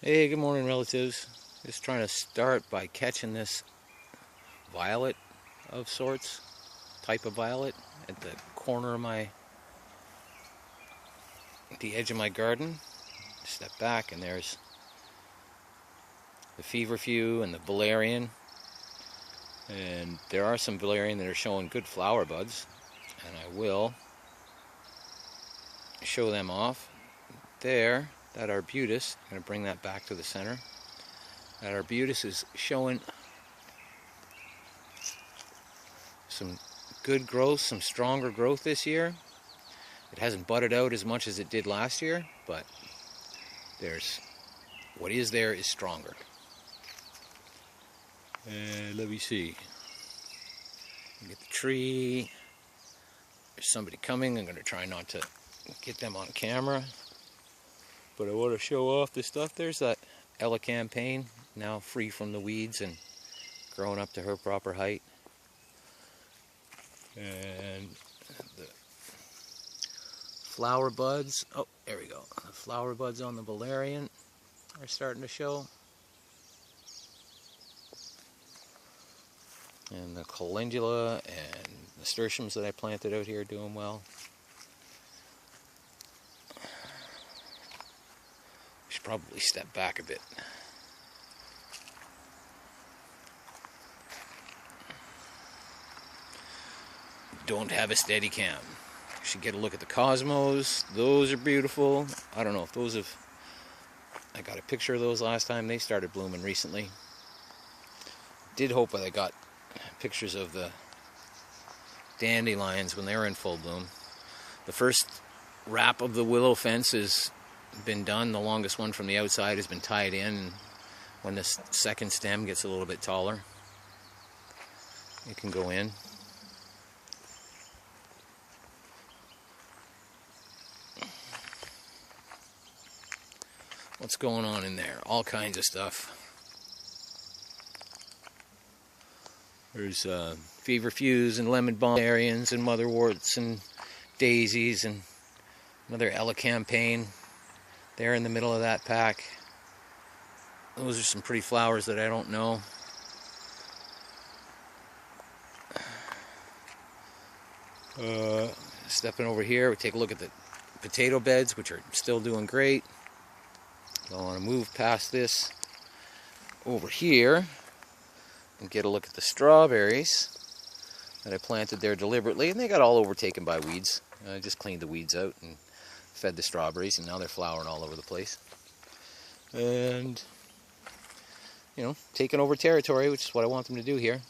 Hey, good morning, relatives. Just trying to start by catching this violet of sorts, type of violet, at the corner of the edge of my garden. Step back, and there's the feverfew and the valerian. And there are some valerian that are showing good flower buds, and I will show them off. There, that arbutus, I'm going to bring that back to the center. That arbutus is showing some good growth, some stronger growth this year. It hasn't budded out as much as it did last year, but what is there is stronger. Let me see. Get the tree. There's somebody coming. I'm going to try not to get them on camera, but I want to show off this stuff. There's that elecampane, now free from the weeds and growing up to her proper height. And the flower buds, oh, there we go. The flower buds on the valerian are starting to show. And the calendula and nasturtiums that I planted out here are doing well. I should probably step back a bit. Don't have a steady cam. Should get a look at the cosmos. Those are beautiful. I don't know if those have... I got a picture of those last time. They started blooming recently. Did hope that I got pictures of the dandelions when they were in full bloom. The first wrap of the willow fence has been done. The longest one from the outside has been tied in. And when this second stem gets a little bit taller, it can go in. What's going on in there? All kinds of stuff. There's feverfews and lemon balms and motherworts and daisies and another elecampane there in the middle of that pack. Those are some pretty flowers that I don't know. Stepping over here, we take a look at the potato beds, which are still doing great. I want to move past this over here and get a look at the strawberries that I planted there deliberately, and they got all overtaken by weeds. I just cleaned the weeds out and fed the strawberries, and now they're flowering all over the place. And, you know, taking over territory, which is what I want them to do here.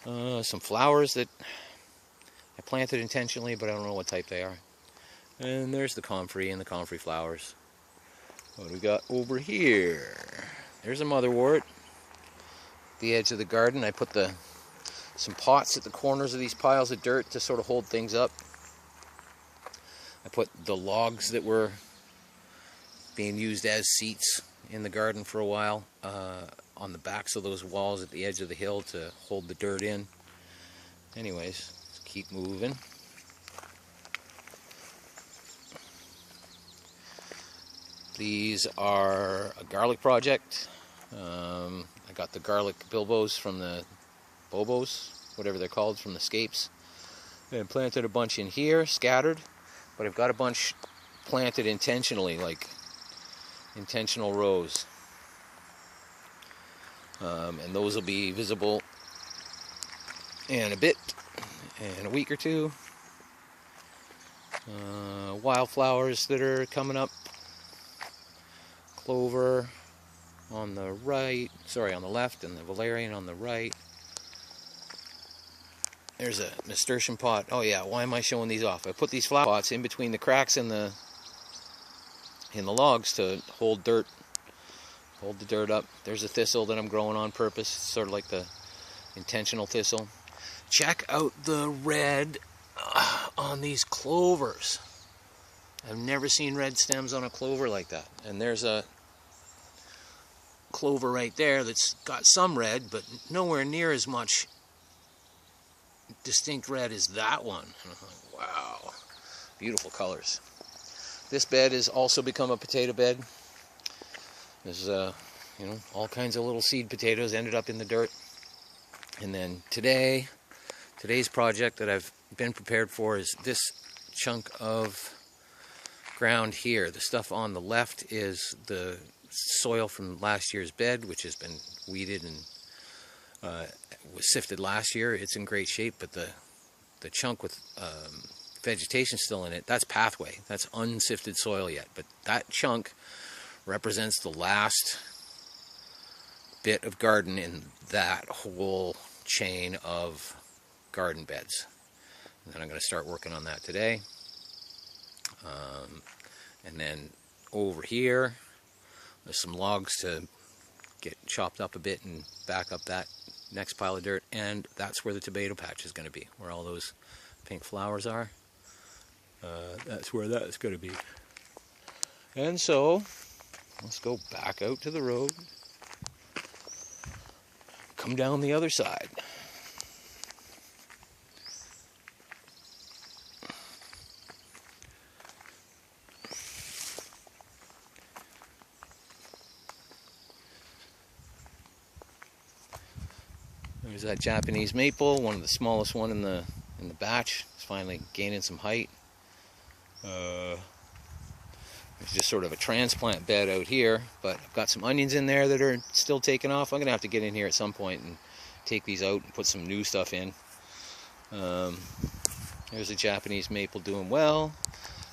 Some flowers that I planted intentionally, but I don't know what type they are. And there's the comfrey and the comfrey flowers. What do we got over here? There's a motherwort. The edge of the garden, I put some pots at the corners of these piles of dirt to sort of hold things up. I put the logs that were being used as seats in the garden for a while on the backs of those walls at the edge of the hill to hold the dirt in. Anyways, let's keep moving. These are a garlic project. I got the garlic bilbos from the bobos, whatever they're called, from the scapes. And planted a bunch in here, scattered, but I've got a bunch planted intentionally, like intentional rows. And those will be visible in a bit, in a week or two. Wildflowers that are coming up. Clover on the right, on the left, and the valerian on the right. There's a nasturtium pot. Oh yeah, why am I showing these off? I put these flower pots in between the cracks in the logs to hold the dirt up. There's a thistle that I'm growing on purpose, sort of like the intentional thistle. Check out the red on these clovers. I've never seen red stems on a clover like that. And there's a clover right there that's got some red, but nowhere near as much distinct red as that one. And I'm like, wow, beautiful colors. This bed has also become a potato bed. There's you know, all kinds of little seed potatoes ended up in the dirt. And then today's project that I've been prepared for is this chunk of ground here. The stuff on the left is the soil from last year's bed, which has been weeded and was sifted last year. It's in great shape, but the chunk with vegetation still in it, that's pathway. That's unsifted soil yet. But that chunk represents the last bit of garden in that whole chain of garden beds. And then I'm going to start working on that today. And then over here, there's some logs to get chopped up a bit and back up that next pile of dirt. And that's where the tomato patch is going to be, where all those pink flowers are. That's where that's going to be. And so, let's go back out to the road. Come down the other side. There's that Japanese maple, one of the smallest one in the batch. It's finally gaining some height. It's just sort of a transplant bed out here, but I've got some onions in there that are still taking off. I'm gonna have to get in here at some point and take these out and put some new stuff in. There's a Japanese maple doing well.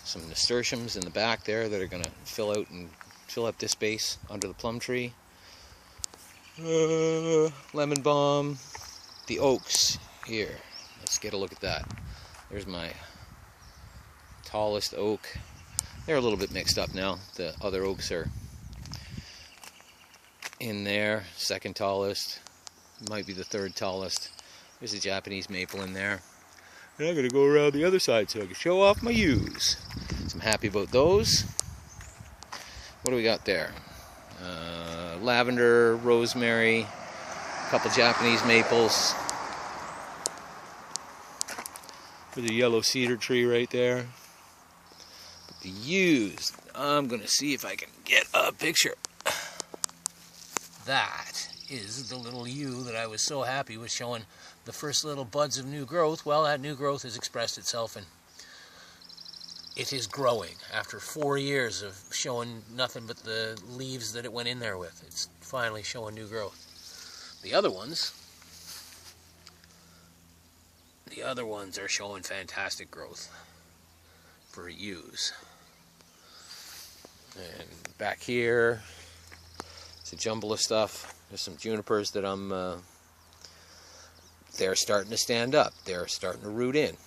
Some nasturtiums in the back there that are gonna fill out and fill up this space under the plum tree. Lemon balm, the oaks here. Let's get a look at that. There's my tallest oak. They're a little bit mixed up now. The other oaks are in there. Second tallest, might be the third tallest. There's a Japanese maple in there. And I'm going to go around the other side so I can show off my yews. So I'm happy about those. What do we got there? Lavender, rosemary, a couple Japanese maples. There's a yellow cedar tree right there. But the yews, I'm going to see if I can get a picture. That is the little yew that I was so happy with showing the first little buds of new growth. Well, that new growth has expressed itself and it is growing after 4 years of showing nothing but the leaves that it went in there with. It's finally showing new growth. The other ones are showing fantastic growth for yews. And back here, it's a jumble of stuff. There's some junipers that they're starting to stand up. They're starting to root in.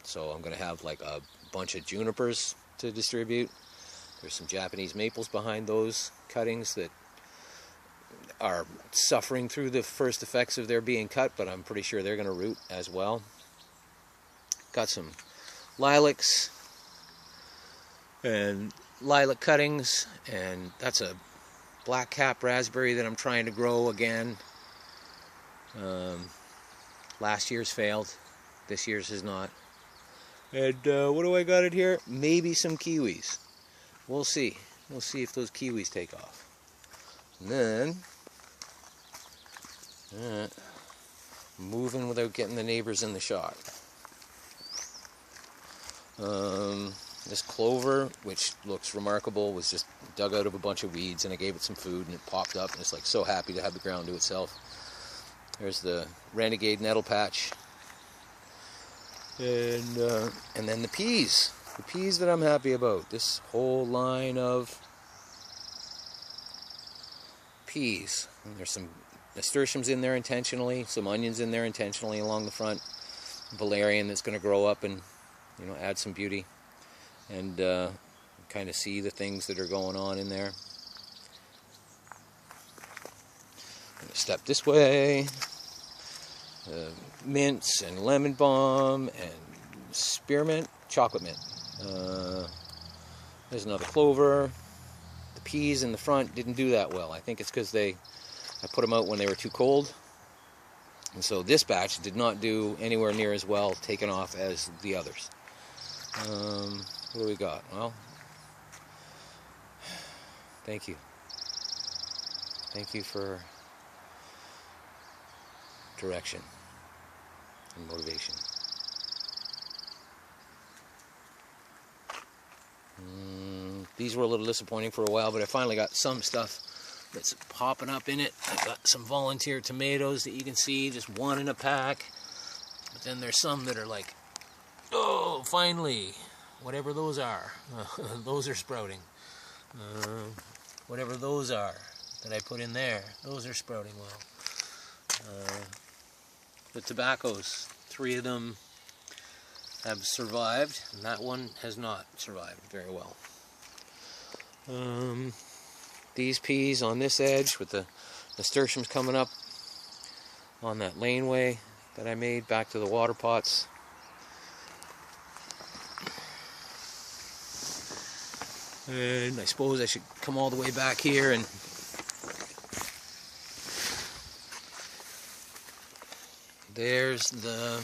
So I'm going to have like a bunch of junipers to distribute. There's some Japanese maples behind those cuttings that are suffering through the first effects of their being cut, but I'm pretty sure they're going to root as well. Got some lilacs and lilac cuttings, and that's a black cap raspberry that I'm trying to grow again. Last year's failed. This year's has not. And what do I got in here? Maybe some kiwis. We'll see. We'll see if those kiwis take off. And then, moving without getting the neighbors in the shot. This clover, which looks remarkable, was just dug out of a bunch of weeds, and I gave it some food, and it popped up, and it's like so happy to have the ground to itself. There's the renegade nettle patch. And then the peas that I'm happy about. This whole line of peas. And there's some nasturtiums in there intentionally, some onions in there intentionally along the front, valerian that's going to grow up and, you know, add some beauty, and kind of see the things that are going on in there. I'm going to step this way. Mints and lemon balm and spearmint, chocolate mint. There's another clover. The peas in the front didn't do that well. I think it's because I put them out when they were too cold. And so this batch did not do anywhere near as well taken off as the others. What do we got? Well, thank you. Thank you for direction and motivation. These were a little disappointing for a while, but I finally got some stuff that's popping up in it. I've got some volunteer tomatoes that you can see, just one in a pack. But then there's some that are like, oh, finally, whatever those are. Those are sprouting. Whatever those are that I put in there, those are sprouting well. The tobaccos, 3 of them have survived, and that one has not survived very well. These peas on this edge with the nasturtiums coming up on that laneway that I made back to the water pots. And I suppose I should come all the way back here, and there's the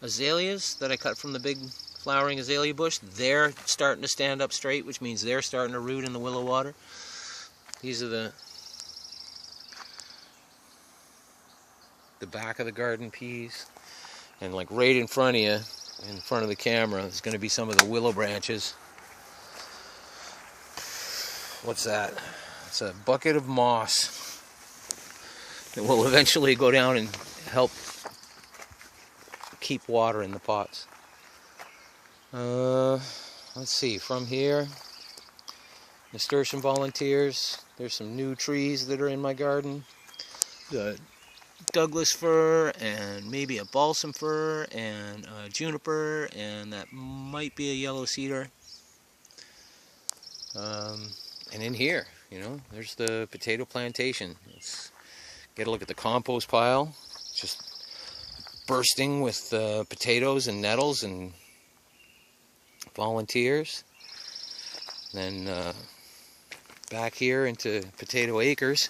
azaleas that I cut from the big flowering azalea bush. They're starting to stand up straight, which means they're starting to root in the willow water. These are the back of the garden peas. And like right in front of you, in front of the camera, there's going to be some of the willow branches. What's that? It's a bucket of moss that will eventually go down and help keep water in the pots. Let's see, from here, nasturtium volunteers. There's some new trees that are in my garden. The Douglas fir, and maybe a balsam fir, and a juniper, and that might be a yellow cedar. And in here, you know, there's the potato plantation. Let's get a look at the compost pile. It's just bursting with potatoes and nettles and volunteers. Then back here into potato acres.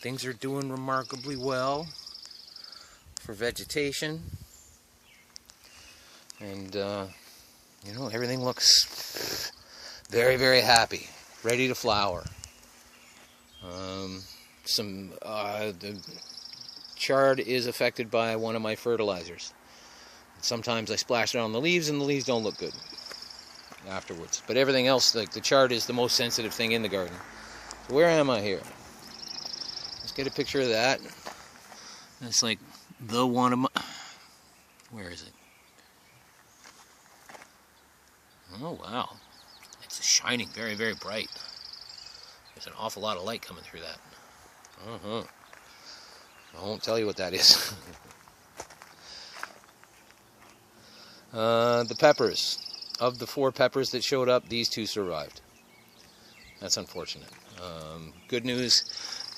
Things are doing remarkably well for vegetation. And, you know, everything looks very, very happy, ready to flower. The chard is affected by one of my fertilizers. Sometimes I splash it on the leaves, and the leaves don't look good afterwards. But everything else, like the chard, is the most sensitive thing in the garden. So where am I here? Let's get a picture of that. That's like the one of my... Where is it? Oh, wow. It's shining very, very bright. There's an awful lot of light coming through that. I won't tell you what that is. The peppers. Of the 4 peppers that showed up, these 2 survived. That's unfortunate. Good news.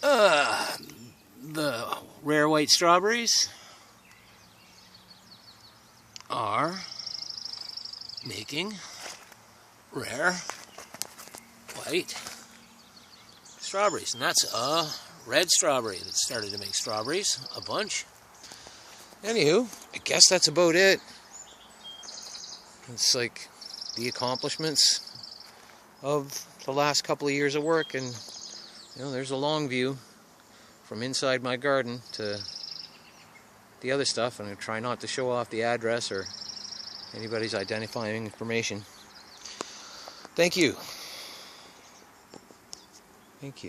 The rare white strawberries are making rare white strawberries, and that's a red strawberry that started to make strawberries, a bunch. Anywho, I guess that's about it. It's like the accomplishments of the last couple of years of work, and you know, there's a long view from inside my garden to the other stuff, and I try not to show off the address or anybody's identifying information. Thank you. Thank you.